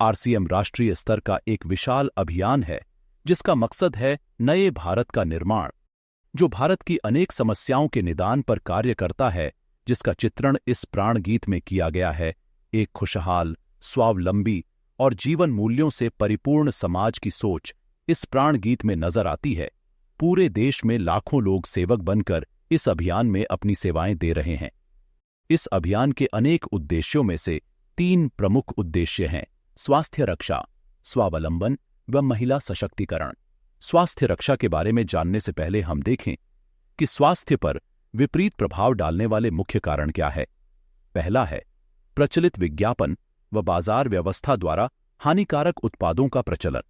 RCM राष्ट्रीय स्तर का एक विशाल अभियान है जिसका मकसद है नए भारत का निर्माण, जो भारत की अनेक समस्याओं के निदान पर कार्य करता है, जिसका चित्रण इस प्राण गीत में किया गया है। एक खुशहाल, स्वावलंबी और जीवन मूल्यों से परिपूर्ण समाज की सोच इस प्राण गीत में नजर आती है। पूरे देश में लाखों लोग सेवक बनकर इस अभियान में अपनी सेवाएं दे रहे हैं। इस अभियान के अनेक उद्देश्यों में से 3 प्रमुख उद्देश्य हैं: स्वास्थ्य रक्षा, स्वावलंबन व महिला सशक्तिकरण। स्वास्थ्य रक्षा के बारे में जानने से पहले हम देखें कि स्वास्थ्य पर विपरीत प्रभाव डालने वाले मुख्य कारण क्या है। पहला है प्रचलित विज्ञापन व बाजार व्यवस्था द्वारा हानिकारक उत्पादों का प्रचलन।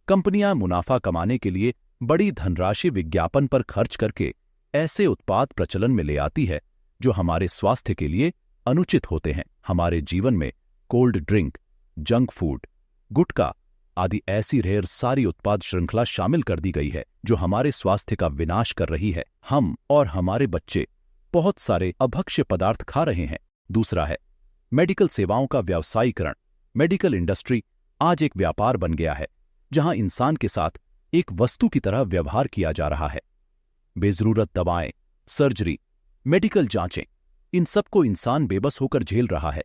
कंपनियां मुनाफा कमाने के लिए बड़ी धनराशि विज्ञापन पर खर्च करके ऐसे उत्पाद प्रचलन में ले आती है जो हमारे स्वास्थ्य के लिए अनुचित होते हैं। हमारे जीवन में कोल्ड ड्रिंक, जंक फूड, गुटखा आदि ऐसी ढेर सारी उत्पाद श्रृंखला शामिल कर दी गई है जो हमारे स्वास्थ्य का विनाश कर रही है। हम और हमारे बच्चे बहुत सारे अभक्ष्य पदार्थ खा रहे हैं। दूसरा है मेडिकल सेवाओं का व्यावसायीकरण। मेडिकल इंडस्ट्री आज एक व्यापार बन गया है जहां इंसान के साथ एक वस्तु की तरह व्यवहार किया जा रहा है। बेजरूरत दवाएं, सर्जरी, मेडिकल जांचें, इन सबको इंसान बेबस होकर झेल रहा है।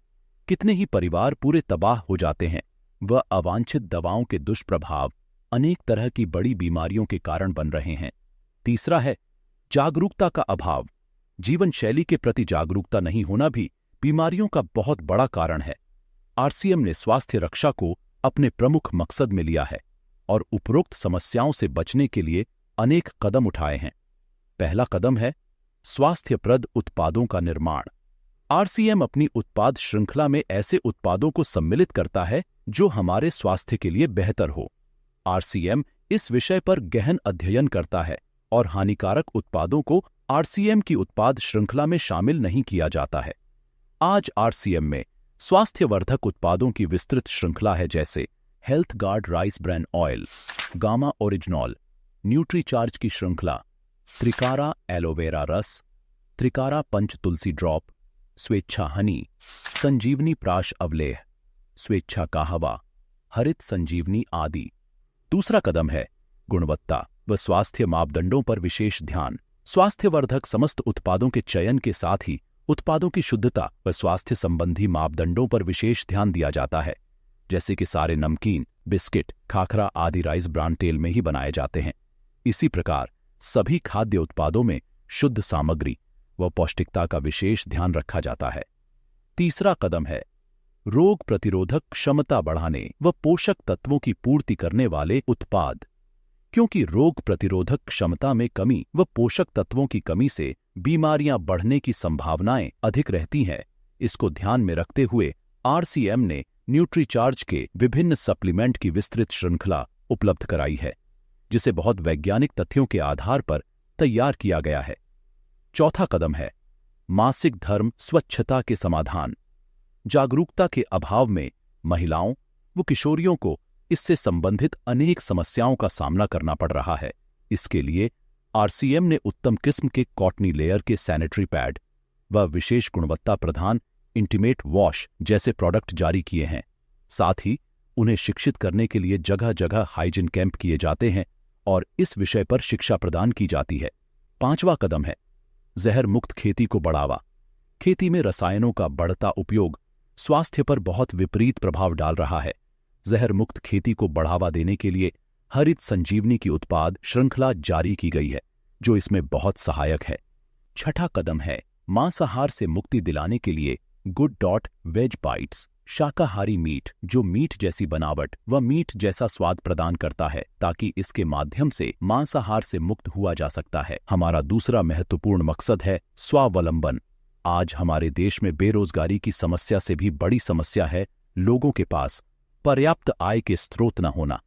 कितने ही परिवार पूरे तबाह हो जाते हैं। वह अवांछित दवाओं के दुष्प्रभाव अनेक तरह की बड़ी बीमारियों के कारण बन रहे हैं। तीसरा है जागरूकता का अभाव। जीवन शैली के प्रति जागरूकता नहीं होना भी बीमारियों का बहुत बड़ा कारण है। आरसीएम ने स्वास्थ्य रक्षा को अपने प्रमुख मकसद में लिया है और उपरोक्त समस्याओं से बचने के लिए अनेक कदम उठाए हैं। पहला कदम है स्वास्थ्यप्रद उत्पादों का निर्माण। आरसीएम अपनी उत्पाद श्रृंखला में ऐसे उत्पादों को सम्मिलित करता है जो हमारे स्वास्थ्य के लिए बेहतर हो। आरसीएम इस विषय पर गहन अध्ययन करता है और हानिकारक उत्पादों को आरसीएम की उत्पाद श्रृंखला में शामिल नहीं किया जाता है। आज आरसीएम में स्वास्थ्यवर्धक उत्पादों की विस्तृत श्रृंखला है, जैसे health guard rice bran oil, gamma oryzanol, Nutricharge की श्रृंखला, त्रिकारा एलोवेरा रस, त्रिकारा पंच तुलसी ड्रॉप, स्वेच्छा हनी, संजीवनी प्राश अवलेह, स्वेच्छा काहवा, हरित संजीवनी आदि। दूसरा कदम है गुणवत्ता व स्वास्थ्य मापदंडों पर विशेष ध्यान। स्वास्थ्यवर्धक समस्त उत्पादों के चयन के साथ ही उत्पादों की शुद्धता व स्वास्थ्य संबंधी मापदंडों पर विशेष ध्यान दिया जाता है, जैसे कि सारे नमकीन, बिस्किट, खाखरा आदि राइस ब्रान तेल में ही बनाए जाते हैं। इसी प्रकार सभी खाद्य उत्पादों में शुद्ध सामग्री व पौष्टिकता का विशेष ध्यान रखा जाता है। तीसरा कदम है रोग प्रतिरोधक क्षमता बढ़ाने व पोषक तत्वों की पूर्ति करने वाले उत्पाद। क्योंकि रोग प्रतिरोधक क्षमता में कमी व पोषक तत्वों की कमी से बीमारियां बढ़ने की संभावनाएं अधिक रहती हैं, इसको ध्यान में रखते हुए आरसीएम ने न्यूट्रीचार्ज के विभिन्न सप्लीमेंट की विस्तृत श्रृंखला उपलब्ध कराई है, जिसे बहुत वैज्ञानिक तथ्यों के आधार पर तैयार किया गया है। चौथा कदम है मासिक धर्म स्वच्छता के समाधान। जागरूकता के अभाव में महिलाओं व किशोरियों को इससे संबंधित अनेक समस्याओं का सामना करना पड़ रहा है। इसके लिए आरसीएम ने उत्तम किस्म के कॉटनी लेयर के सैनिटरी पैड व विशेष गुणवत्ता प्रधान इंटीमेट वॉश जैसे प्रोडक्ट जारी किए हैं। साथ ही उन्हें शिक्षित करने के लिए जगह जगह हाइजीन कैंप किए जाते हैं और इस विषय पर शिक्षा प्रदान की जाती है। पांचवा कदम है जहर मुक्त खेती को बढ़ावा। खेती में रसायनों का बढ़ता उपयोग स्वास्थ्य पर बहुत विपरीत प्रभाव डाल रहा है। जहर मुक्त खेती को बढ़ावा देने के लिए हरित संजीवनी की उत्पाद श्रृंखला जारी की गई है, जो इसमें बहुत सहायक है। छठा कदम है मांसाहार से मुक्ति दिलाने के लिए गुड डॉट वेज बाइट्स, शाकाहारी मीट जो मीट जैसी बनावट व मीट जैसा स्वाद प्रदान करता है, ताकि इसके माध्यम से मांसाहार से मुक्त हुआ जा सकता है। हमारा दूसरा महत्वपूर्ण मकसद है स्वावलंबन। आज हमारे देश में बेरोजगारी की समस्या से भी बड़ी समस्या है लोगों के पास पर्याप्त आय के स्रोत न होना।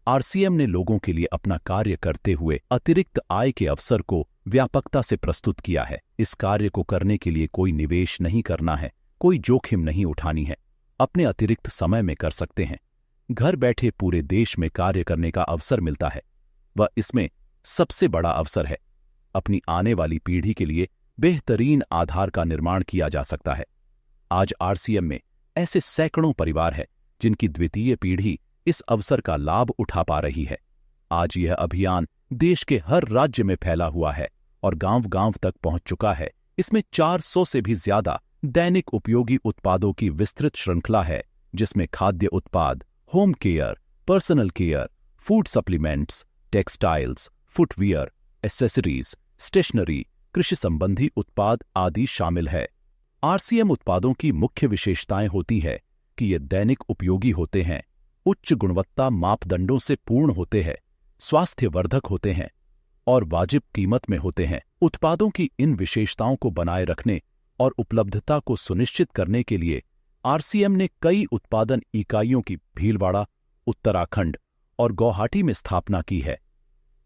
आरसीएम ने लोगों के लिए अपना कार्य करते हुए अतिरिक्त आय के अवसर को व्यापकता से प्रस्तुत किया है। इस कार्य को करने के लिए कोई निवेश नहीं करना है, कोई जोखिम नहीं उठानी है, अपने अतिरिक्त समय में कर सकते हैं। घर बैठे पूरे देश में कार्य करने का अवसर मिलता है। वह इसमें सबसे बड़ा अवसर है। अपनी आने वाली पीढ़ी के लिए बेहतरीन आधार का निर्माण किया जा सकता है। आज आरसीएम में ऐसे सैकड़ों परिवार हैं जिनकी द्वितीय पीढ़ी इस अवसर का लाभ उठा पा रही है। आज यह अभियान देश के हर राज्य में फैला हुआ है और गांव-गांव तक पहुंच चुका है। इसमें 400 से भी ज्यादा दैनिक उपयोगी उत्पादों की विस्तृत श्रृंखला है, जिसमें खाद्य उत्पाद, home care, personal care, food supplements, textiles, footwear, accessories, stationery, कृषि संबंधी उत्पाद आदि शामिल है। आरसीएम उत्पादों की मुख्य विशेषताएं होती है कि ये दैनिक उपयोगी होते हैं, उच्च गुणवत्ता मापदंडों से पूर्ण होते हैं, स्वास्थ्यवर्धक होते हैं और वाजिब कीमत में होते हैं। उत्पादों की इन विशेषताओं को बनाए रखने और उपलब्धता को सुनिश्चित करने के लिए आरसीएम ने कई उत्पादन इकाइयों की भीलवाड़ा, उत्तराखंड और गुवाहाटी में स्थापना की है।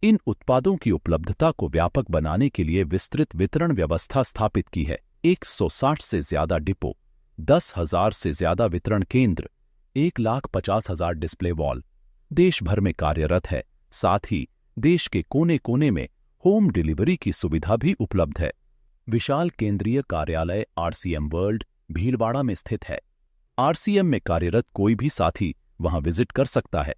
इन उत्पादों की उपलब्धता को व्यापक बनाने के लिए विस्तृत वितरण व्यवस्था स्थापित की है। 160 से ज्यादा डिपो, 10,000 से ज्यादा वितरण केंद्र, 1,50,000 डिस्प्ले वॉल देश भर में कार्यरत है। साथ ही देश के कोने-कोने में होम डिलीवरी की सुविधा भी उपलब्ध है। विशाल केंद्रीय कार्यालय आरसीएम वर्ल्ड भीलवाड़ा में स्थित है। आरसीएम में कार्यरत कोई भी साथी वहां विजिट कर सकता है।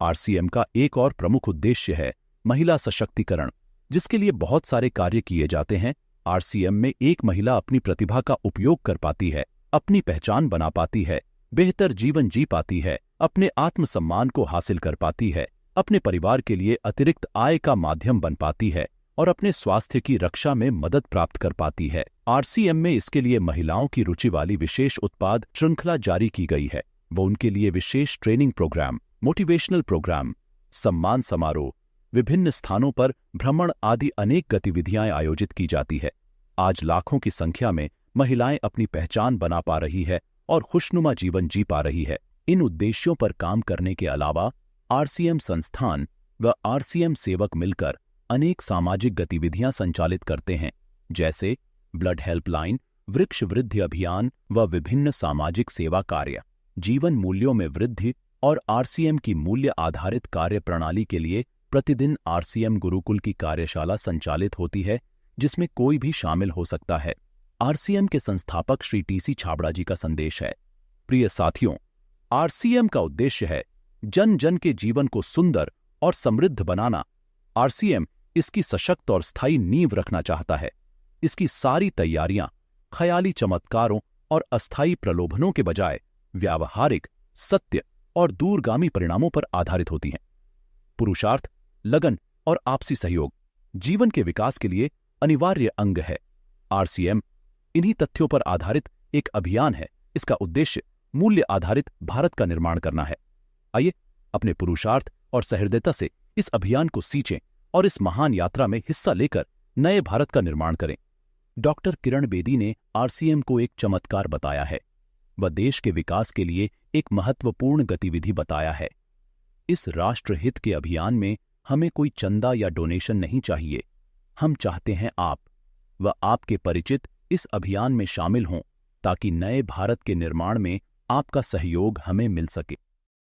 आरसीएम का एक और प्रमुख उद्देश्य है महिला सशक्तिकरण, जिसके लिए बहुत सारे कार्य किए जाते हैं। आरसीएम में एक महिला अपनी प्रतिभा का उपयोग कर पाती है, अपनी पहचान बना पाती है, बेहतर जीवन जी पाती है, अपने आत्मसम्मान को हासिल कर पाती है, अपने परिवार के लिए अतिरिक्त आय का माध्यम बन पाती है और अपने स्वास्थ्य की रक्षा में मदद प्राप्त कर पाती है। आरसीएम में इसके लिए महिलाओं की रुचि वाली विशेष उत्पाद श्रृंखला जारी की गई है। वो उनके लिए विशेष ट्रेनिंग प्रोग्राम, मोटिवेशनल प्रोग्राम, सम्मान समारोह, विभिन्न स्थानों पर भ्रमण आदि अनेक गतिविधियां आयोजित की जाती है। आज लाखों की संख्या में महिलाएं अपनी पहचान बना पा रही है और खुशनुमा जीवन जी पा रही है। इन उद्देश्यों पर काम करने के अलावा आरसीएम संस्थान व आरसीएम सेवक मिलकर अनेक सामाजिक गतिविधियां संचालित करते हैं, जैसे ब्लड हेल्पलाइन, वृक्ष वृद्धि अभियान व विभिन्न सामाजिक सेवा कार्य। जीवन मूल्यों में वृद्धि और आरसीएम की मूल्य आधारित कार्य प्रणाली के लिए प्रतिदिन आरसीएम गुरुकुल की कार्यशाला संचालित होती है, जिसमें कोई भी शामिल हो सकता है। आरसीएम के संस्थापक श्री टीसी छाबड़ा जी का संदेश है। प्रिय साथियों, आरसीएम का उद्देश्य है जन जन के जीवन को सुंदर और समृद्ध बनाना। आरसीएम इसकी सशक्त और स्थायी नींव रखना चाहता है। इसकी सारी तैयारियां ख्याली चमत्कारों और अस्थायी प्रलोभनों के बजाय व्यावहारिक, सत्य और दूरगामी परिणामों पर आधारित होती हैं। पुरुषार्थ, लगन और आपसी सहयोग जीवन के विकास के लिए अनिवार्य अंग है। आरसीएम इन्हीं तथ्यों पर आधारित एक अभियान है। इसका उद्देश्य मूल्य आधारित भारत का निर्माण करना है। आइए अपने पुरुषार्थ और सहृदयता से इस अभियान को सींचें और इस महान यात्रा में हिस्सा लेकर नए भारत का निर्माण करें। डॉक्टर किरण बेदी ने आरसीएम को एक चमत्कार बताया है। वह देश के विकास के लिए एक महत्वपूर्ण गतिविधि बताया है। इस राष्ट्रहित के अभियान में हमें कोई चंदा या डोनेशन नहीं चाहिए। हम चाहते हैं आप व आपके परिचित इस अभियान में शामिल हों, ताकि नए भारत के निर्माण में आपका सहयोग हमें मिल सके।